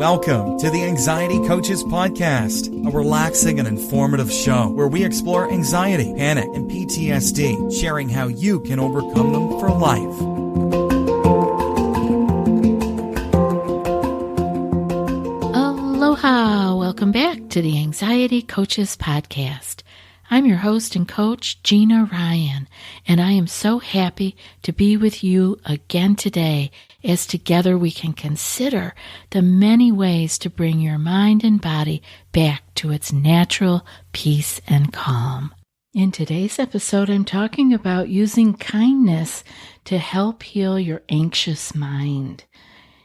Welcome to the Anxiety Coaches Podcast, a relaxing and informative show where we explore anxiety, panic, and PTSD, sharing how you can overcome them for life. Aloha! Welcome back to the Anxiety Coaches Podcast. I'm your host and coach, Gina Ryan, and I am so happy to be with you again today as together we can consider the many ways to bring your mind and body back to its natural peace and calm. In today's episode, I'm talking about using kindness to help heal your anxious mind.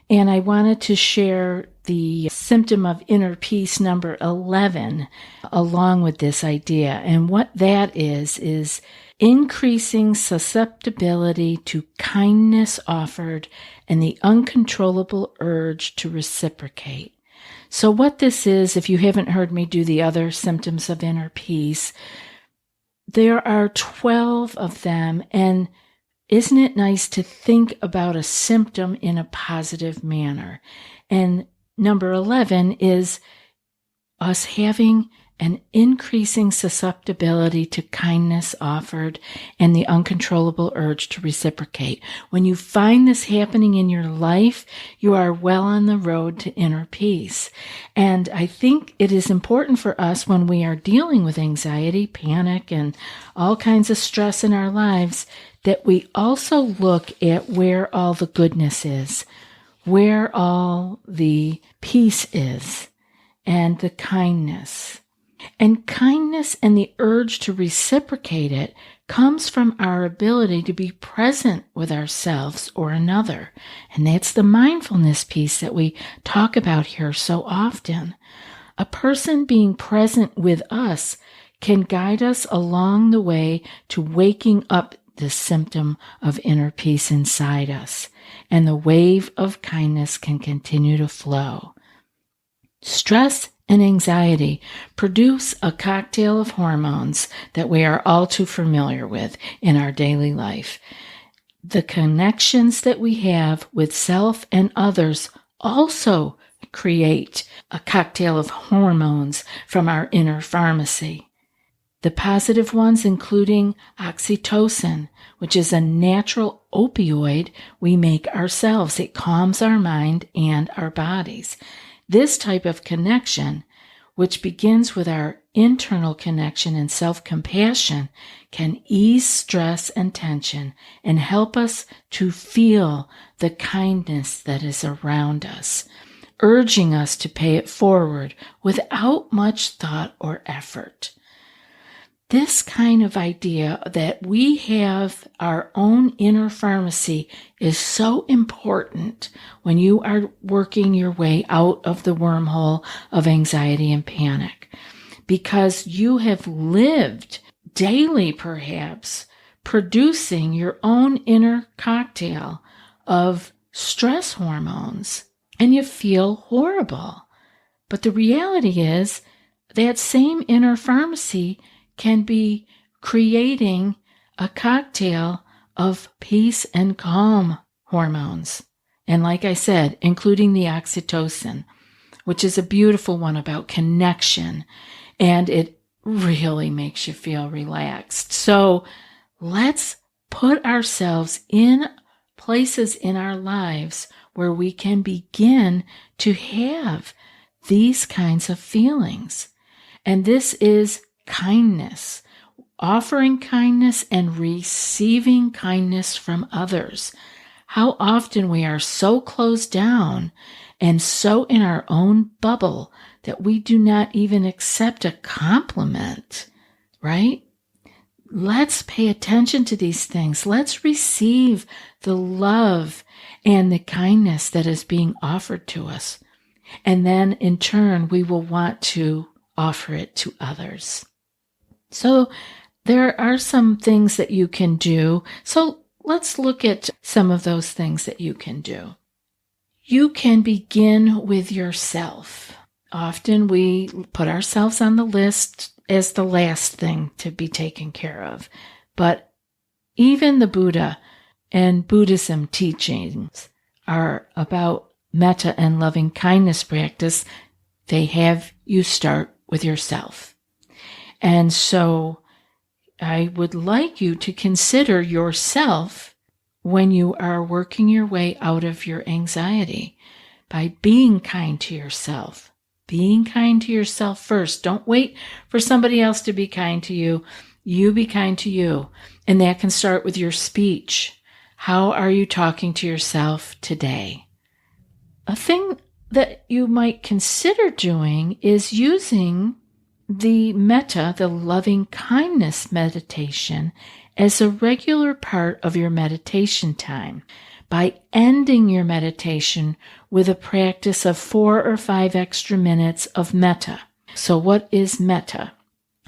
And I wanted to share the symptom of inner peace number 11 along with this idea. And what that is increasing susceptibility to kindness offered and the uncontrollable urge to reciprocate. So what this is, if you haven't heard me do the other symptoms of inner peace, there are 12 of them, and isn't it nice to think about a symptom in a positive manner? And number 11 is us having an increasing susceptibility to kindness offered and the uncontrollable urge to reciprocate. When you find this happening in your life, you are well on the road to inner peace. And I think it is important for us when we are dealing with anxiety, panic, and all kinds of stress in our lives that we also look at where all the goodness is, where all the peace is, and the kindness. And kindness and the urge to reciprocate it comes from our ability to be present with ourselves or another. And that's the mindfulness piece that we talk about here so often. A person being present with us can guide us along the way to waking up the symptom of inner peace inside us, and the wave of kindness can continue to flow. Stress and anxiety produce a cocktail of hormones that we are all too familiar with in our daily life. The connections that we have with self and others also create a cocktail of hormones from our inner pharmacy. The positive ones including oxytocin, which is a natural opioid we make ourselves. It calms our mind and our bodies. This type of connection, which begins with our internal connection and self-compassion, can ease stress and tension and help us to feel the kindness that is around us, urging us to pay it forward without much thought or effort. This kind of idea that we have our own inner pharmacy is so important when you are working your way out of the wormhole of anxiety and panic, because you have lived daily, perhaps, producing your own inner cocktail of stress hormones, and you feel horrible. But the reality is that same inner pharmacy can be creating a cocktail of peace and calm hormones. And like I said, including the oxytocin, which is a beautiful one about connection, and it really makes you feel relaxed. So let's put ourselves in places in our lives where we can begin to have these kinds of feelings. And this is kindness, offering kindness and receiving kindness from others. How often we are so closed down and so in our own bubble that we do not even accept a compliment, right? Let's pay attention to these things. Let's receive the love and the kindness that is being offered to us. And then in turn, we will want to offer it to others. So there are some things that you can do. So let's look at some of those things that you can do. You can begin with yourself. Often we put ourselves on the list as the last thing to be taken care of. But even the Buddha and Buddhism teachings are about metta and loving kindness practice, they have you start with yourself. And so I would like you to consider yourself when you are working your way out of your anxiety by being kind to yourself. Being kind to yourself first. Don't wait for somebody else to be kind to you. You be kind to you. And that can start with your speech. How are you talking to yourself today? A thing that you might consider doing is using the metta, the loving kindness meditation, as a regular part of your meditation time by ending your meditation with a practice of 4 or 5 extra minutes of metta. So what is metta?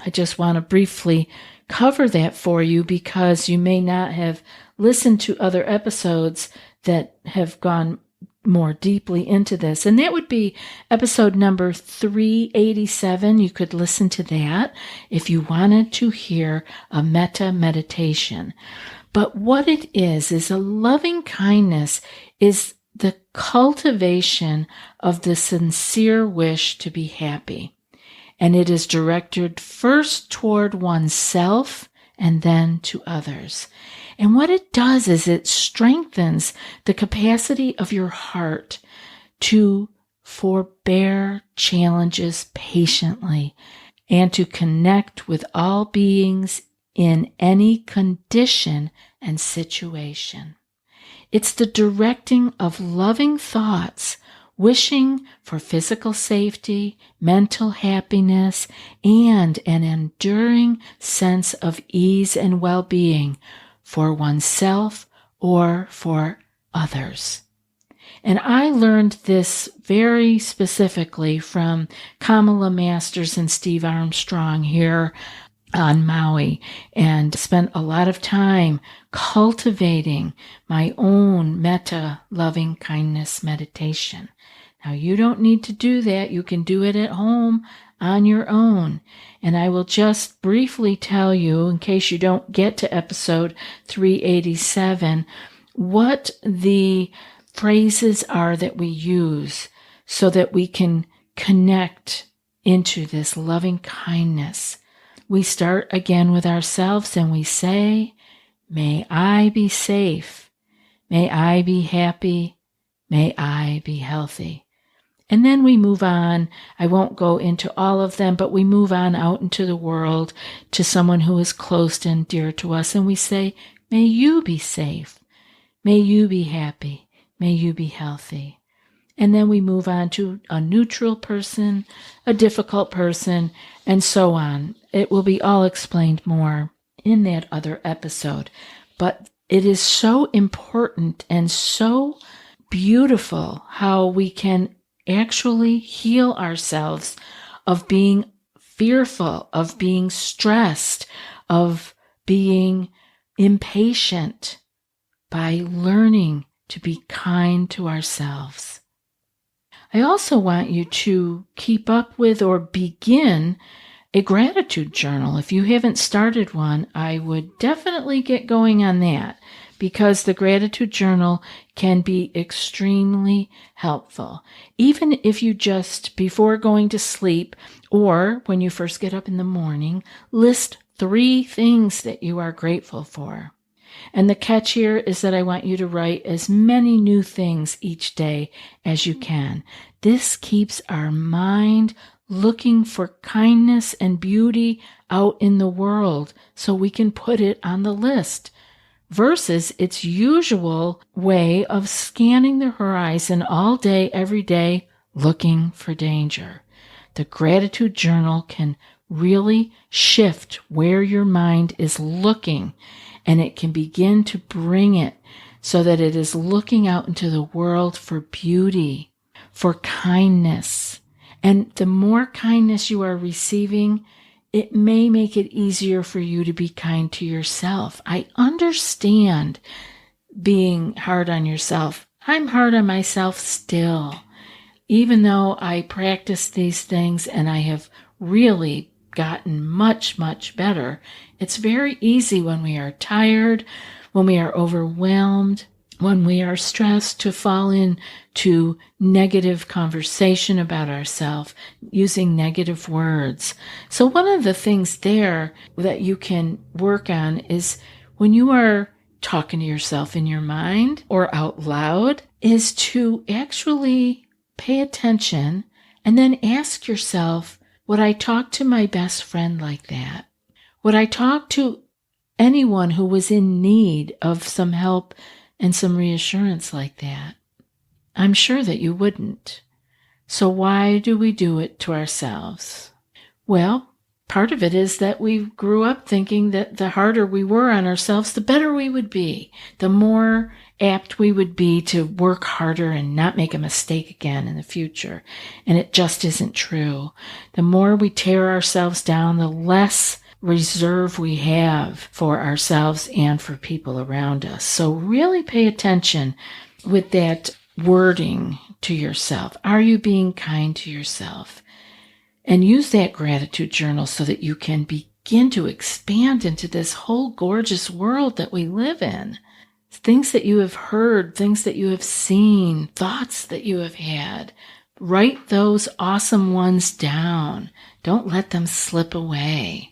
I just want to briefly cover that for you because you may not have listened to other episodes that have gone more deeply into this. And that would be episode number 387. You could listen to that if you wanted to hear a metta meditation. But what it is a loving kindness is the cultivation of the sincere wish to be happy. And it is directed first toward oneself and then to others. And what it does is it strengthens the capacity of your heart to forbear challenges patiently and to connect with all beings in any condition and situation. It's the directing of loving thoughts, wishing for physical safety, mental happiness, and an enduring sense of ease and well-being for oneself or for others. And I learned this very specifically from Kamala Masters and Steve Armstrong here on Maui, and spent a lot of time cultivating my own metta loving kindness meditation. Now, you don't need to do that. You can do it at home on your own. And I will just briefly tell you, in case you don't get to episode 387, what the phrases are that we use so that we can connect into this loving kindness. We start again with ourselves and we say, may I be safe. May I be happy. May I be healthy. And then we move on. I won't go into all of them, but we move on out into the world to someone who is close and dear to us. And we say, may you be safe. May you be happy. May you be healthy. And then we move on to a neutral person, a difficult person, and so on. It will be all explained more in that other episode. But it is so important and so beautiful how we can actually heal ourselves of being fearful, of being stressed, of being impatient by learning to be kind to ourselves. I also want you to keep up with or begin a gratitude journal. If you haven't started one, I would definitely get going on that because the gratitude journal can be extremely helpful. Even if you just, before going to sleep or when you first get up in the morning, list 3 things that you are grateful for. And the catch here is that I want you to write as many new things each day as you can. This keeps our mind looking for kindness and beauty out in the world so we can put it on the list versus its usual way of scanning the horizon all day, every day, looking for danger. The gratitude journal can really shift where your mind is looking, and it can begin to bring it so that it is looking out into the world for beauty, for kindness. And the more kindness you are receiving, it may make it easier for you to be kind to yourself. I understand being hard on yourself. I'm hard on myself still, even though I practice these things and I have really gotten much, much better. It's very easy when we are tired, when we are overwhelmed, when we are stressed to fall into negative conversation about ourselves, using negative words. So one of the things there that you can work on is when you are talking to yourself in your mind or out loud, is to actually pay attention and then ask yourself, would I talk to my best friend like that? Would I talk to anyone who was in need of some help and some reassurance like that? I'm sure that you wouldn't. So why do we do it to ourselves? Well, part of it is that we grew up thinking that the harder we were on ourselves, the better we would be, the more apt we would be to work harder and not make a mistake again in the future. And it just isn't true. The more we tear ourselves down, the less reserve we have for ourselves and for people around us. So really pay attention with that wording to yourself. Are you being kind to yourself? And use that gratitude journal so that you can begin to expand into this whole gorgeous world that we live in. Things that you have heard, things that you have seen, thoughts that you have had. Write those awesome ones down. Don't let them slip away.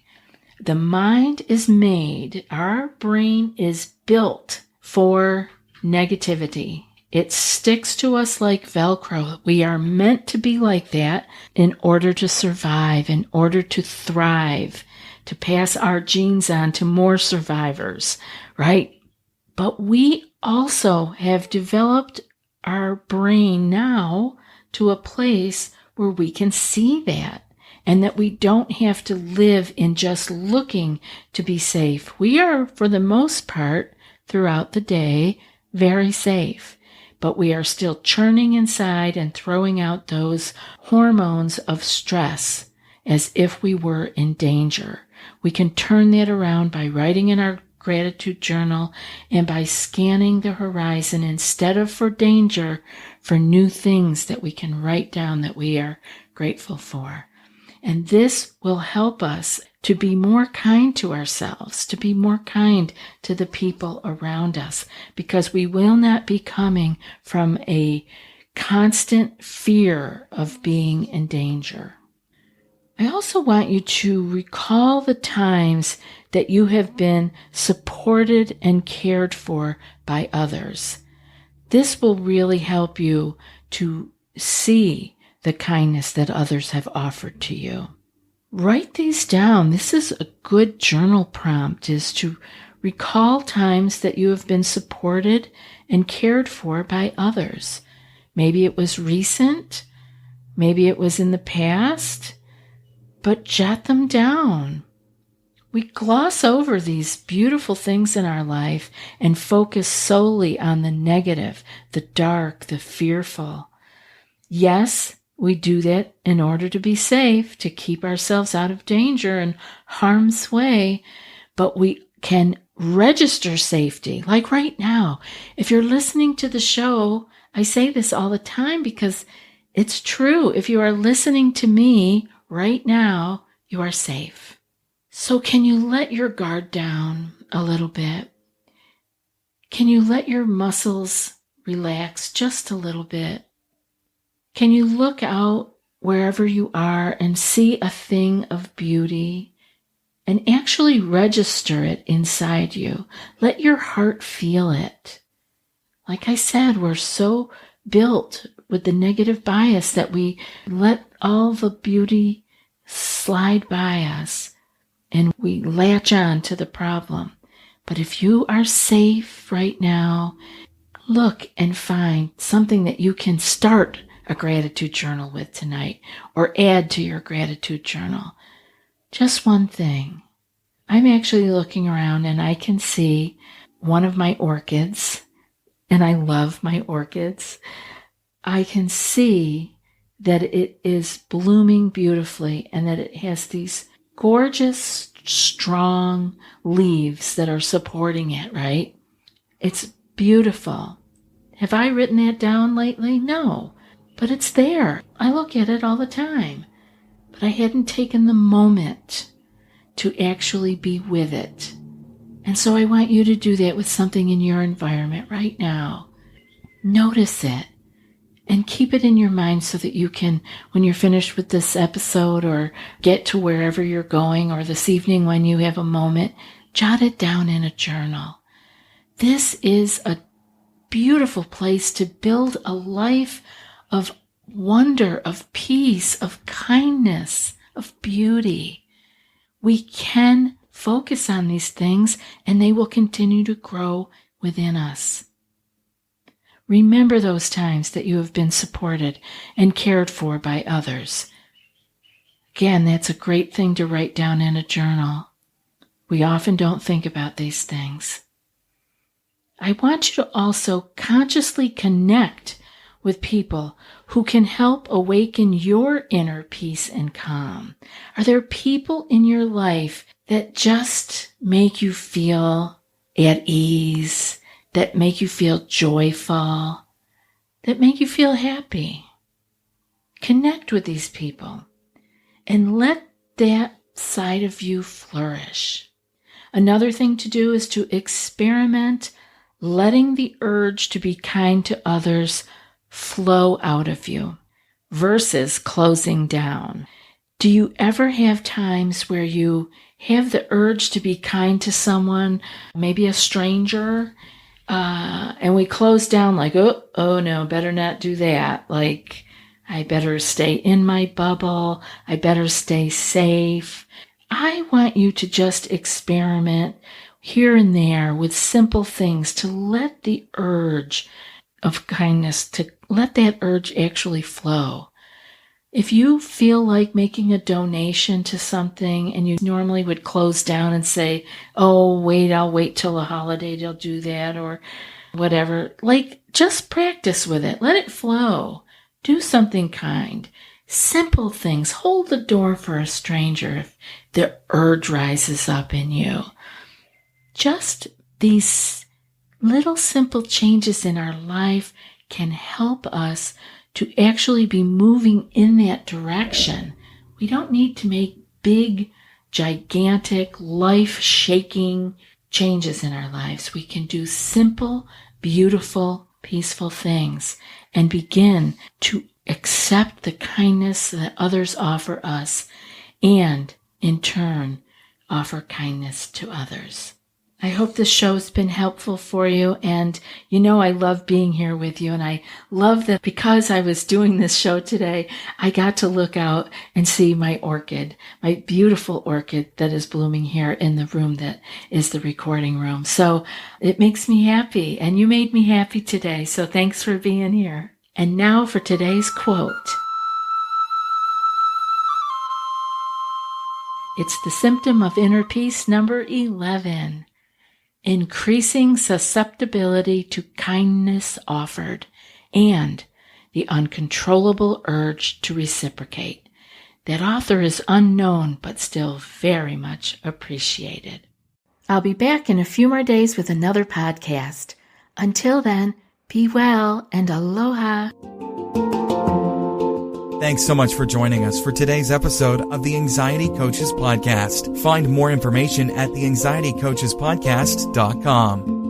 The mind is made, our brain is built for negativity. It sticks to us like Velcro. We are meant to be like that in order to survive, in order to thrive, to pass our genes on to more survivors, right? But we also have developed our brain now to a place where we can see that. And that we don't have to live in just looking to be safe. We are, for the most part, throughout the day, very safe. But we are still churning inside and throwing out those hormones of stress as if we were in danger. We can turn that around by writing in our gratitude journal and by scanning the horizon instead of for danger, for new things that we can write down that we are grateful for. And this will help us to be more kind to ourselves, to be more kind to the people around us, because we will not be coming from a constant fear of being in danger. I also want you to recall the times that you have been supported and cared for by others. This will really help you to see the kindness that others have offered to you. Write these down. This is a good journal prompt, is to recall times that you have been supported and cared for by others. Maybe it was recent, maybe it was in the past, but jot them down. We gloss over these beautiful things in our life and focus solely on the negative, the dark, the fearful. Yes, we do that in order to be safe, to keep ourselves out of danger and harm's way, but we can register safety. Like right now, if you're listening to the show, I say this all the time because it's true. If you are listening to me right now, you are safe. So can you let your guard down a little bit? Can you let your muscles relax just a little bit? Can you look out wherever you are and see a thing of beauty and actually register it inside you? Let your heart feel it. Like I said, we're so built with the negative bias that we let all the beauty slide by us and we latch on to the problem. But if you are safe right now, look and find something that you can start a gratitude journal with tonight or add to your gratitude journal. Just one thing. I'm actually looking around and I can see one of my orchids, and I love my orchids. I can see that it is blooming beautifully and that it has these gorgeous, strong leaves that are supporting it, right? It's beautiful. Have I written that down lately? No, but it's there. I look at it all the time, but I hadn't taken the moment to actually be with it. And so I want you to do that with something in your environment right now. Notice it and keep it in your mind so that you can, when you're finished with this episode or get to wherever you're going, or this evening when you have a moment, jot it down in a journal. This is a beautiful place to build a life of wonder, of peace, of kindness, of beauty. We can focus on these things and they will continue to grow within us. Remember those times that you have been supported and cared for by others. Again, that's a great thing to write down in a journal. We often don't think about these things. I want you to also consciously connect with people who can help awaken your inner peace and calm. Are there people in your life that just make you feel at ease, that make you feel joyful, that make you feel happy? Connect with these people and let that side of you flourish. Another thing to do is to experiment letting the urge to be kind to others flow out of you versus closing down. Do you ever have times where you have the urge to be kind to someone, maybe a stranger, and we close down like, oh no, better not do that. Like, I better stay in my bubble. I better stay safe. I want you to just experiment here and there with simple things to let the urge of kindness, to let that urge actually flow. If you feel like making a donation to something and you normally would close down and say, oh, wait, I'll wait till the holiday to do that or whatever, like just practice with it. Let it flow. Do something kind. Simple things. Hold the door for a stranger if the urge rises up in you. Just these little simple changes in our life can help us to actually be moving in that direction. We don't need to make big, gigantic, life-shaking changes in our lives. We can do simple, beautiful, peaceful things and begin to accept the kindness that others offer us and, in turn, offer kindness to others. I hope this show has been helpful for you, and you know I love being here with you, and I love that because I was doing this show today, I got to look out and see my orchid, my beautiful orchid that is blooming here in the room that is the recording room. So it makes me happy, and you made me happy today, so thanks for being here. And now for today's quote. It's the symptom of inner peace number 11. Increasing susceptibility to kindness offered, and the uncontrollable urge to reciprocate. That author is unknown, but still very much appreciated. I'll be back in a few more days with another podcast. Until then, be well and aloha. Thanks so much for joining us for today's episode of the Anxiety Coaches Podcast. Find more information at theanxietycoachespodcast.com.